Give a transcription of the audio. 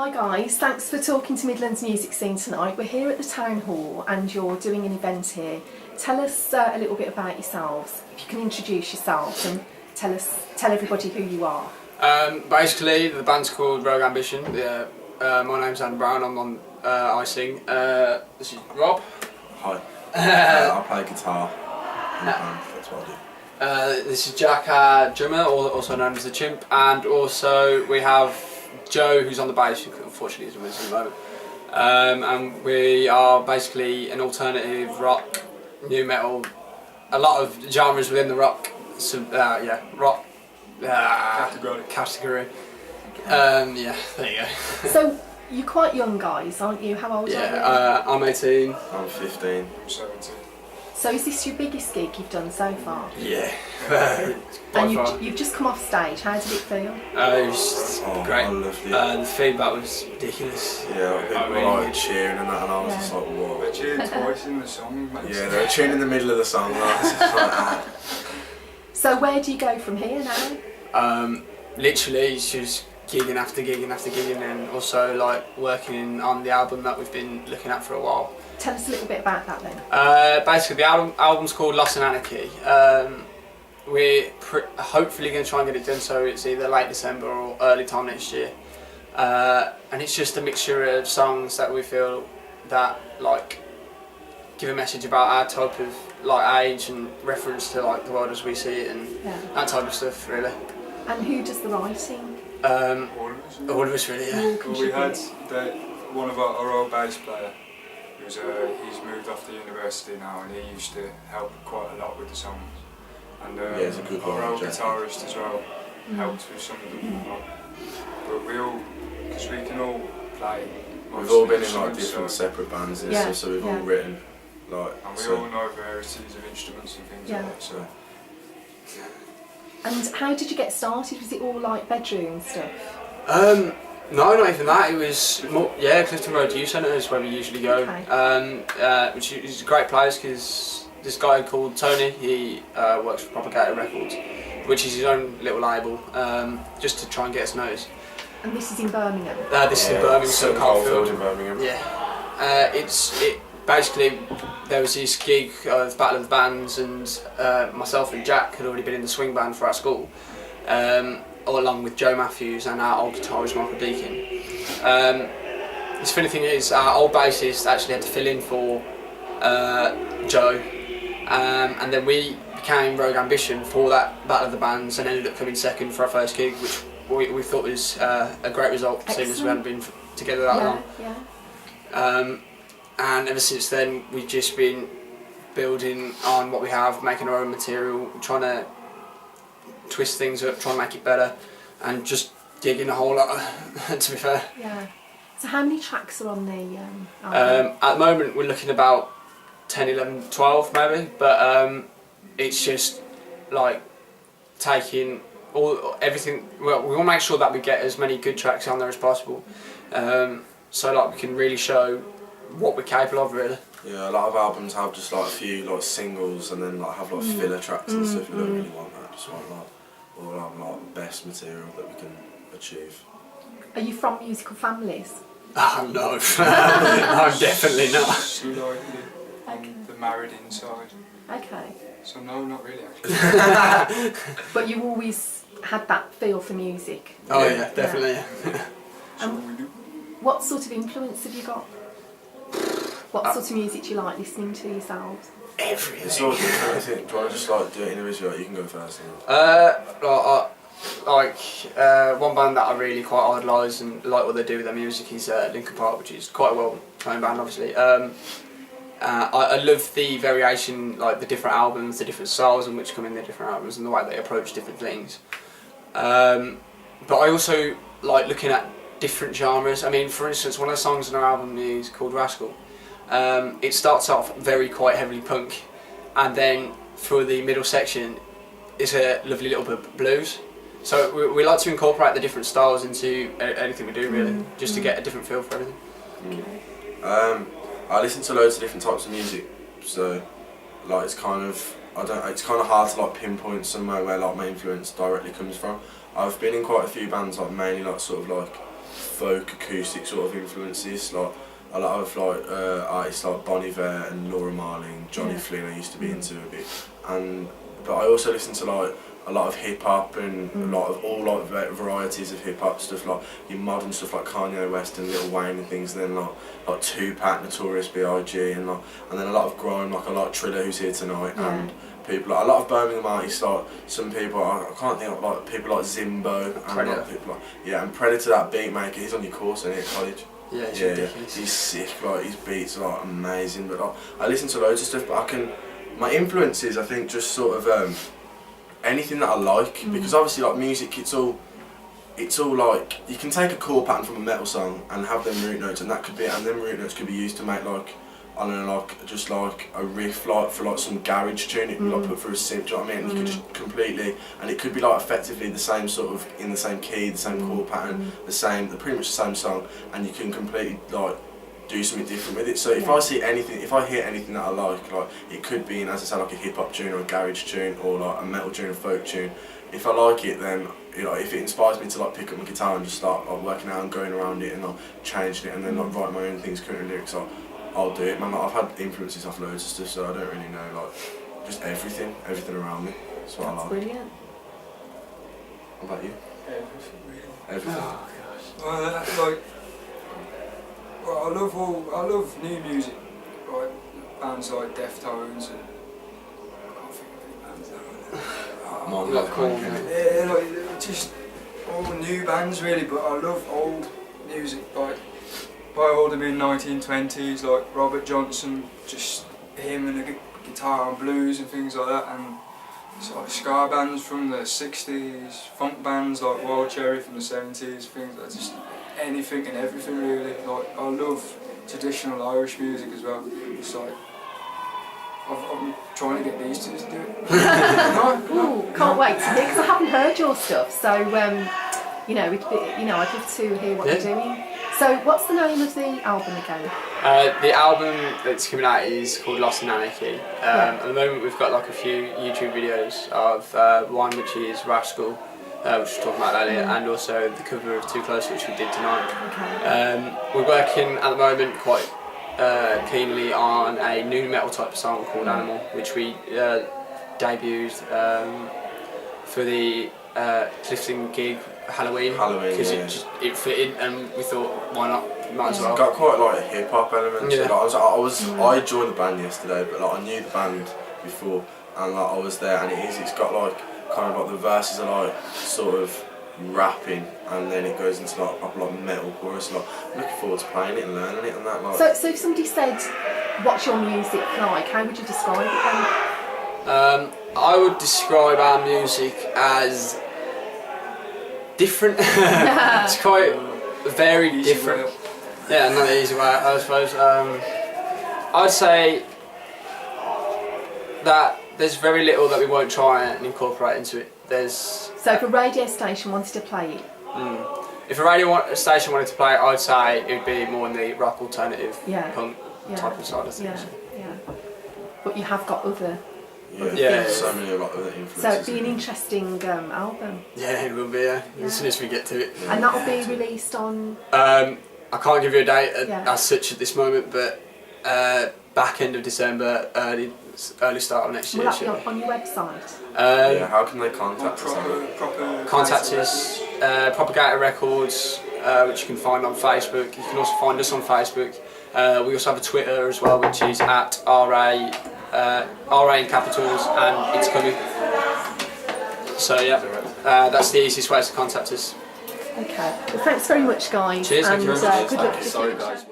Hi guys, thanks for talking to Midlands Music Scene tonight. We're here at the Town Hall and you're doing an event here. Tell us a little bit about yourselves. If you can introduce yourselves and tell everybody who you are. Basically, the band's called Rogue Ambition. My name's Adam Brown. I'm on. I sing. This is Rob. Hi. I play guitar in the band. That's what I do. This is Jack, drummer, also known as the Chimp, and also we have Joe, who's on the bass, who unfortunately isn't with us at the moment. And we are basically an alternative rock, new metal, a lot of genres within the rock. Rock category. Yeah, there you go. So you're quite young guys, aren't you? How old are you? I'm 18. I'm 15. I'm 17. So is this your biggest gig you've done so far? Yeah. And you've just come off stage. How did it feel? It was great. I loved it. The feedback was ridiculous. Yeah, people were like cheering and that, and I was just like, whoa. They cheered twice in the song. Yeah, they were cheering in the middle of the song. And I was just like, So where do you go from here now? Literally, it's just gigging after gigging after gigging, and also like working on the album that we've been looking at for a while. Tell us a little bit about that then. Basically, the album's called Loss and Anarchy. We're hopefully going to try and get it done so it's either late December or early time next year. And it's just a mixture of songs that we feel that like give a message about our type of like age and reference to like the world as we see it and that type of stuff really. And who does the writing? All of us really, yeah. Well, we had one of our old bass player. He's moved off to university now, and he used to help quite a lot with the songs. And it's a good our old one, guitarist as well helped with some of them. But we all, because we can all play. we've all been in like different separate bands and stuff, so we've all written like. And we all know varieties of instruments and things like that. So. And how did you get started? Was it all like bedroom stuff? No, not even that. It was more, Clifton Road Youth Centre is where we usually go. Okay. Which is a great place because this guy called Tony, he works for Propagator Records, which is his own little label, just to try and get us noticed. And this is in Birmingham? This is in Birmingham, so Carfield. in Birmingham. Yeah. It basically, there was this gig of Battle of the Bands, and myself and Jack had already been in the swing band for our school. All along with Joe Matthews and our old guitarist Michael Deakin. The funny thing is, our old bassist actually had to fill in for Joe, and then we became Rogue Ambition for that Battle of the Bands and ended up coming second for our first gig, which we thought was a great result, seeing as we hadn't been together that long. Yeah. And ever since then, we've just been building on what we have, making our own material, trying to twist things up, try and make it better, and just gigging a whole lot, to be fair. Yeah. So how many tracks are on the album? At the moment we're looking about 10, 11, 12 maybe, but it's just like taking everything, well, we want to make sure that we get as many good tracks on there as possible, so like we can really show what we're capable of really. Yeah, a lot of albums have just like a few like singles and then like have like filler tracks and stuff. We don't really want that. Just want like all the best material that we can achieve. Are you from musical families? Oh no, I'm definitely not. She like on the married inside. Okay. So no, not really actually. But you always had that feel for music? Oh yeah, definitely. What sort of influence have you got? What sort of music do you like listening to yourselves? Everything. It's all different, I think. Do you want to just like do it individually? You can go first. One band that I really quite idolise and like what they do with their music is Linkin Park, which is quite a well-known band, obviously. I love the variation, like the different albums, the different styles in which come in the different albums, and the way they approach different things. But I also like looking at different genres. I mean, for instance, one of the songs on our album is called Rascal. It starts off quite heavily punk, and then for the middle section is a lovely little bit of blues. So we like to incorporate the different styles into anything we do really, just to get a different feel for everything. I listen to loads of different types of music, so like it's kind of hard to like pinpoint somewhere where like my influence directly comes from. I've been in quite a few bands, like mainly like sort of like folk acoustic sort of influences, like a lot of like artists like Bon Iver and Laura Marling, Johnny Flynn I used to be into a bit, but I also listen to like a lot of hip hop and a lot of varieties of hip hop stuff, like your modern stuff like Kanye West and Lil Wayne and things, and then like Tupac, Notorious B.I.G. and then a lot of grime, like a lot of Triller, who's here tonight, and people like a lot of Birmingham artists, like some people I can't think of, like people like Zimbo and like people like and Predator, that beat maker, he's on your course at college. Yeah, it's ridiculous. He's sick, like his beats are like amazing, but like, I listen to loads of stuff, but my influences I think just sort of anything that I like, because obviously like music, it's all like, you can take a chord pattern from a metal song and have them root notes, and them root notes could be used to make like, I don't know, like just like a riff, like for like some garage tune, it can like put through a synth, do you know what I mean? You could just completely, and it could be like effectively the same sort of, in the same key, the same chord pattern, pretty much the same song, and you can completely like do something different with it. So if I hear anything that I like it could be, as I said, like a hip hop tune or a garage tune or like a metal tune, a folk tune. If I like it, then if it inspires me to like pick up my guitar and just start like working out and going around it and like changing it and then like write my own things, current lyrics, I'll do it. Man, I've had influences off loads of stuff, so I don't really know, like just everything around me. That's what I like. Brilliant. What about you? Everything. Everything. Well, I love new music, like bands like Deftones and I can't think of any bands now. Like just all new bands really, but I love old music, like by old I mean 1920s, like Robert Johnson, just him and the guitar and blues and things like that, and it's like ska bands from the 60s, funk bands like Wild Cherry from the 70s, things like just anything and everything really. Like I love traditional Irish music as well. It's like I'm trying to get these two to do it. Ooh, can't wait to hear, because I haven't heard your stuff. So I'd love to hear what you're doing. So what's the name of the album again? The album that's coming out is called Loss and Anarchy. At the moment we've got like a few YouTube videos of one which is Rascal, which we were talking about earlier, and also the cover of Too Close, which we did tonight. Okay. We're working at the moment quite keenly on a new metal type of song called Animal, which we debuted for the Clifton gig Halloween, because it fitted, and we thought, why not? Might as well. It's got quite like a hip hop element. Yeah. Like, I joined the band yesterday, but like I knew the band before, and like I was there, and it's got like kind of like the verses are like sort of rapping, and then it goes into like proper like metal chorus. Like I'm looking forward to playing it and learning it and that. Like. So if somebody said, "What's your music like?" How would you describe it then? I would describe our music as different. It's quite very different. Yeah, not the easy way, I suppose. I'd say that there's very little that we won't try and incorporate into it. So if a radio station wanted to play it? If a radio station wanted to play it, I'd say it would be more in the rock alternative punk type of side of things. Yeah. But you have got other so many other influences. So it'd be an interesting album. Yeah, it will be, as soon as we get to it. And that'll be released on? I can't give you a date as such at this moment, but back end of December, early start of next year. Will that be on your website? How can they contact us? Contact us, Propagator Records, which you can find on Facebook. You can also find us on Facebook. We also have a Twitter as well, which is at RA in capitals, and it's coming. So that's the easiest way to contact us. Okay. Well, thanks very much, guys. Cheers. Thank you very much. Good luck. Sorry, guys.